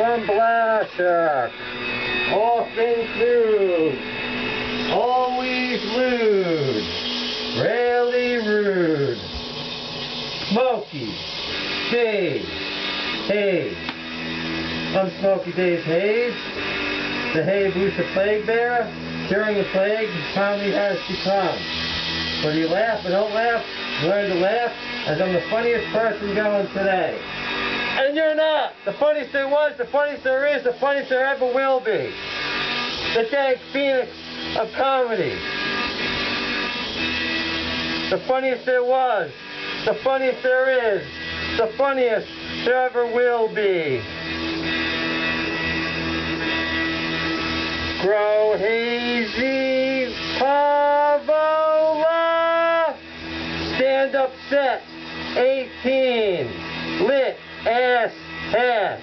from Blashyrkh. All things lewd, always lewd, rarely rude. Smokey Daze Haze. I'm Smokey Daze Haze, the Hayabusa plague bearer, curing the plague comedy has become. Whether you laugh or don't laugh, learn to laugh, as I'm the funniest person going today. And you're not! The funniest there was, the funniest there is, the funniest there ever will be. The dank phoenix of comedy. The funniest there was, the funniest there is, the funniest there ever will be. Grow hazy, Pavola, stand-up set, 18, lit ass ass.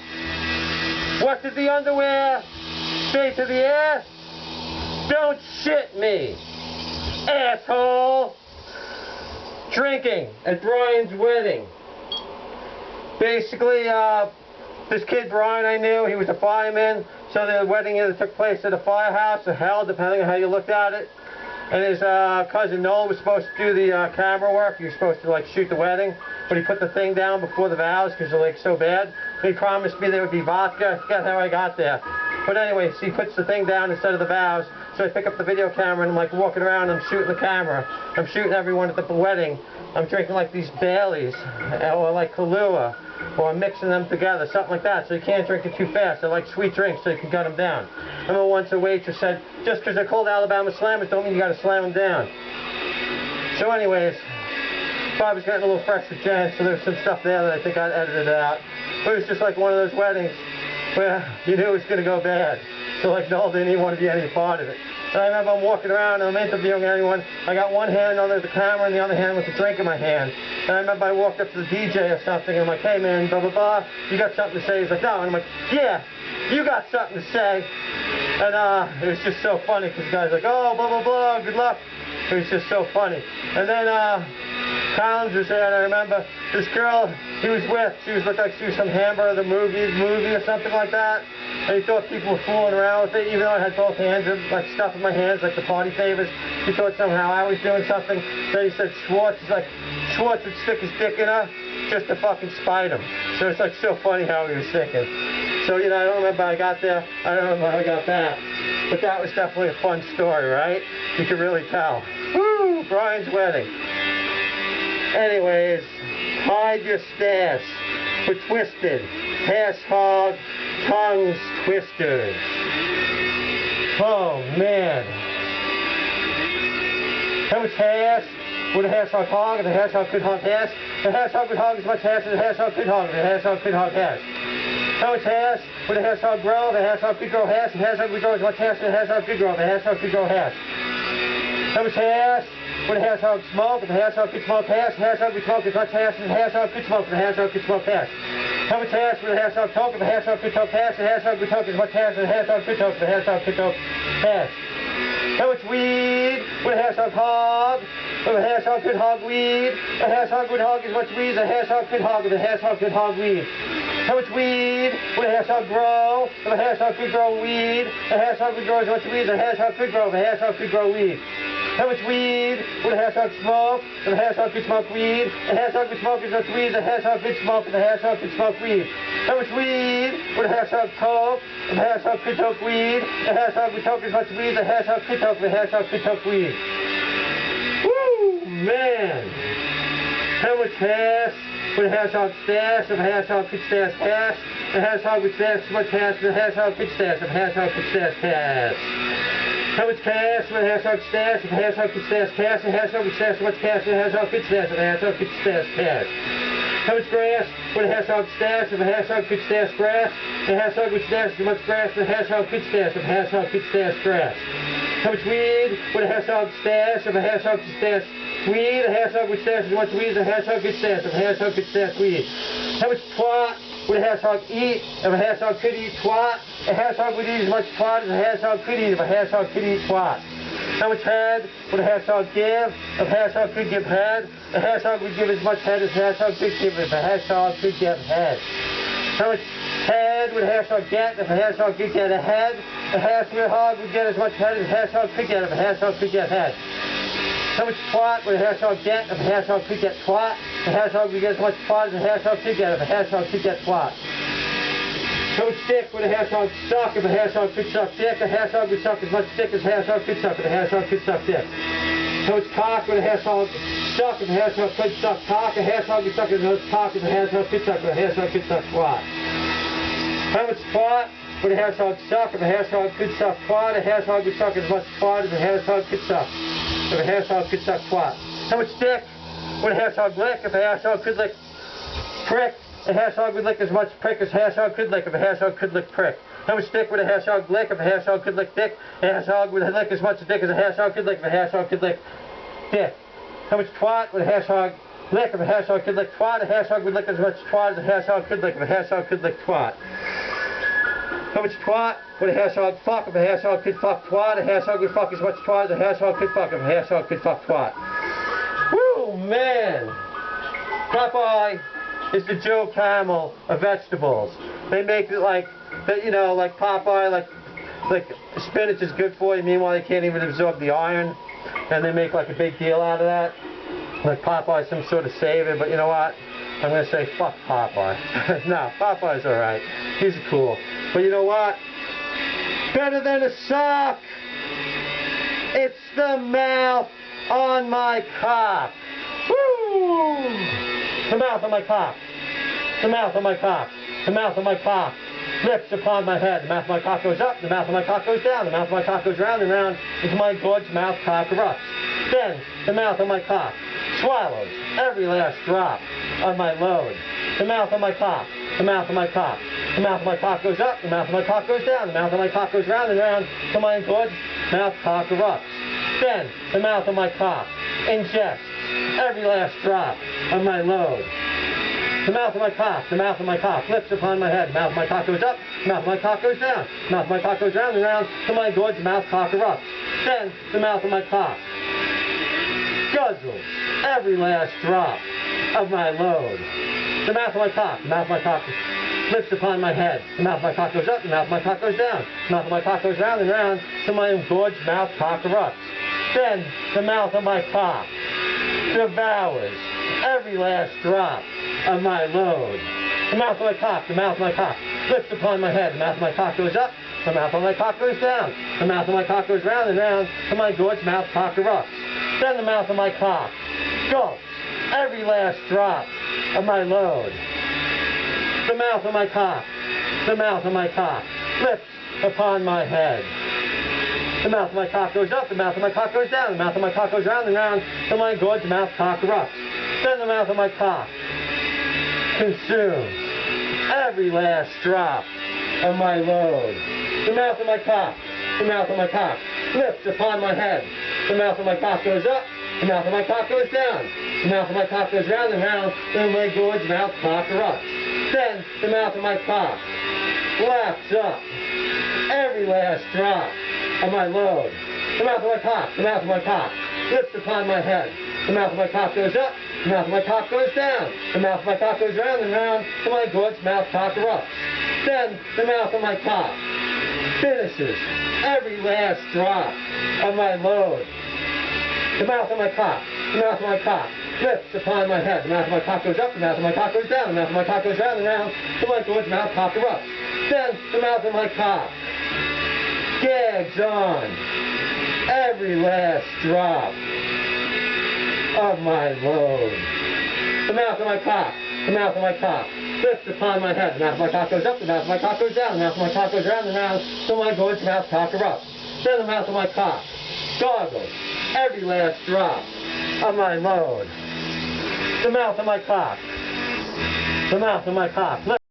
What did the underwear say to the ass? Don't shit me, asshole. Drinking at Brian's wedding. Basically, this kid Brian I knew, he was a fireman, so the wedding either took place at a firehouse or hell, depending on how you looked at it. And his cousin Noel was supposed to do the camera work. He was supposed to like shoot the wedding, but he put the thing down before the vows because they're like so bad. He promised me there would be vodka. I forgot how I got there. But anyway, so he puts the thing down instead of the vows. So I pick up the video camera and I'm like walking around, I'm shooting the camera. I'm shooting everyone at the wedding. I'm drinking like these Baileys or like Kahlua, or I'm mixing them together, something like that. So you can't drink it too fast. They're like sweet drinks, so you can cut them down. I remember once a waitress said, just because they're called Alabama Slammers don't mean you got to slam them down. So anyways, I was getting a little fresh with Jen, so there's some stuff there that I think I edited out. But it was just like one of those weddings where you knew it was going to go bad. So like Noel didn't even want to be any part of it. And I remember I'm walking around and I'm interviewing anyone. I got one hand under the camera and the other hand with the drink in my hand. And I remember I walked up to the DJ or something and I'm like, hey man, blah blah blah, you got something to say? He's like, no. And I'm like, yeah, you got something to say. And it was just so funny because the guy's like, oh, blah blah blah, good luck. It was just so funny. And then Carlin was there, and I remember this girl he was with, she was looked like she was some Hammer of the movie or something like that. And he thought people were fooling around with it, even though I had both hands, like stuff in my hands, like the party favors. He thought somehow I was doing something. Then he said Schwartz, he's like, Schwartz would stick his dick in her just to fucking spite him. So it's like so funny how he was thinking. So, you know, I don't remember how I got there, I don't remember how I got back. But that was definitely a fun story, right? You can really tell. Woo! Brian's wedding. Anyways, hide your stash for twisted, hash-hog, tongues twisters. Oh, man. How much hash would a hash hog hog if the hash hog could hog hash? The hash hog would hog as much hash as the hash hog could hog if the hash hog could hog hash. How much hash would a hash hog grow if the hash hog could grow hash? The hash hog would grow as much hash as the hash hog could grow if the hash hog could grow hash. How much hash would a hash hog smoke if the hash hog could smoke hash? The hash hog would smoke as much hash as the hash hog could smoke if the hash hog could smoke hash. How much hash would a hash hog toke if the hash hog could toke hash? The hash hog would toke as much hash as the hash hog could toke if the hash hog could toke hash. How much weed would a hash hog hog if a hash hog could hog weed? A hash hog would hog as much weed as a hash hog could hog if a hash hog could hog weed. How much weed would a hash hog grow if a hash hog could grow weed? A hash hog would grow as much weed as a hash hog could grow if a hash hog could grow weed. How much weed would a hash hog smoke if a hash hog could smoke weed? A hash hog would smoke as much weed as a hash hog could smoke if a hash hog could smoke weed. How much weed would a hash hog toke if a hash hog could toke weed? A hash hog would toke as much weed as a hash hog could toke if a hash hog could toke weed. Woo, man! How much hash would a hash hog stash if a hash hog could stash hash? A hash hog would stash as much hash as a hash hog could stash if a hash hog could stash cash. How much cash would a hash hog stash if a hash hog could stash cash? A hash hog would stash as much cash as a hash hog could stash if a hash hog could stash cash. How much grass would a hash hog stash if a hash hog could stash grass? A hash hog would stash as much grass as a hash hog could stash if a hash hog could stash grass. How much weed would a hash hog stash if a hash hog could stash weed? A hash hog would stash as much weed as a hash hog could stash if a hash hog could stash weed. How much twat would a hash hog eat if a hash hog could eat twat? A hash hog would eat as much twat as a hash hog could eat if a hash hog could eat twat. How much head would a hash hog give if a hash hog could give head? A hash hog would give as much head as a hash hog could give if a hash hog could give head. How much head would a hedgehog get if a hedgehog could get a head? A hedgehog would get as much head as a hedgehog could get if a hedgehog could get head. How much twat would a hedgehog get if a hedgehog could get twat? A hedgehog would get as much twat as a hedgehog could get if a hedgehog could get twat. How much dick would a hedgehog suck if a hedgehog could suck dick? A hedgehog would suck as much dick as a hedgehog could suck if a hedgehog could suck dick. How much cock would a hedgehog suck if a hedgehog could suck cock? A hedgehog would suck as much cock as a hedgehog could suck if a hedgehog could suck twat. How much twat would a hedgehog suck if a hedgehog could suck twat? A hedgehog would suck as much twat as a hedgehog could suck if a hedgehog could suck twat. How much dick would a hedgehog lick if a hedgehog could lick prick? A hedgehog would lick as much prick as a hedgehog could lick if a hedgehog could lick prick. How much dick would a hedgehog lick if a hedgehog could lick dick? A hedgehog would lick as much dick as a hedgehog could lick if a hedgehog could lick dick. How much twat would a hedgehog lick if a hedgehog could lick twat? A hedgehog would lick as much twat as a hedgehog could lick if a hedgehog could lick twat. How much twat would a hedgehog fuck if a hedgehog could fuck twat? A hedgehog would fuck as much twat as a hedgehog could fuck if a hedgehog could fuck twat. Woo, man! Popeye is the Joe Camel of vegetables. They make it like, you know, like Popeye, like spinach is good for you, meanwhile they can't even absorb the iron. And they make like a big deal out of that. Like Popeye's some sort of savior, but you know what? I'm going to say fuck Popeye. No, Popeye's alright. He's cool. But you know what? Better than a sock! It's the mouth on my cock. Woo! The mouth on my cock. The mouth on my cock. The mouth on my cock. Lips upon my head. The mouth of my cock goes up. The mouth of my cock goes down. The mouth of my cock goes round and round until my gorge's mouth cock erupts. Then the mouth of my cock swallows every last drop of my load. The mouth of my cock. The mouth of my cock. The mouth of my cock goes up. The mouth of my cock goes down. The mouth of my cock goes round and round until my gorge's mouth cock erupts. Then the mouth of my cock ingests every last drop of my load. The mouth of my cock, the mouth of my cock, lips upon my head. The mouth of my cock goes up, the mouth of my cock goes down. The mouth of my cock goes round and round till my gorge's mouth cock erupts. Then the mouth of my cock guzzles every last drop of my load. The mouth of my cock, the mouth of my cock, lips upon my head. The mouth of my cock goes up, the mouth of my cock goes down. The mouth of my cock goes round and round till my gorge's mouth cock erupts. Then the mouth of my cock devours every last drop of my load. The mouth of my cock, the mouth of my cock, lips upon my head. The mouth of my cock goes up, the mouth of my cock goes down. The mouth of my cock goes round and round till my gorge's mouth cock erupts. Then the mouth of my cock gulps every last drop of my load. The mouth of my cock, the mouth of my cock, lips upon my head. The mouth of my cock goes up, the mouth of my cock goes down, the mouth of my cock goes round and round till my gorge's mouth cock erupts. Then the mouth of my cock consumes every last drop of my load. The mouth of my cock, the mouth of my cock, lips upon my head. The mouth of my cock goes up, the mouth of my cock goes down. The mouth of my cock goes round and round till my gorge's mouth cock erupts. Then the mouth of my cock laps up every last drop of my load. The mouth of my cock, the mouth of my cock, lips upon my head. The mouth of my cock goes up, the mouth of my cock goes down. The mouth of my cock goes round and round till my gorge's mouth cock erupts. Then the mouth of my cock finishes every last drop of my load. The mouth of my cock, the mouth of my cock, lips upon my head. The mouth of my cock goes up, the mouth of my cock goes down. The mouth of my cock goes round and round till my gorge's mouth cock erupts. Then the mouth of my cock gags on every last drop of my load. The mouth of my cock, the mouth of my cock, lips upon my head. The mouth of my cock goes up, the mouth of my cock goes down. The mouth of my cock goes round and round till my gorge's mouth cock erupts. Then the mouth of my cock gargles every last drop of my load. The mouth of my cock, the mouth of my cock.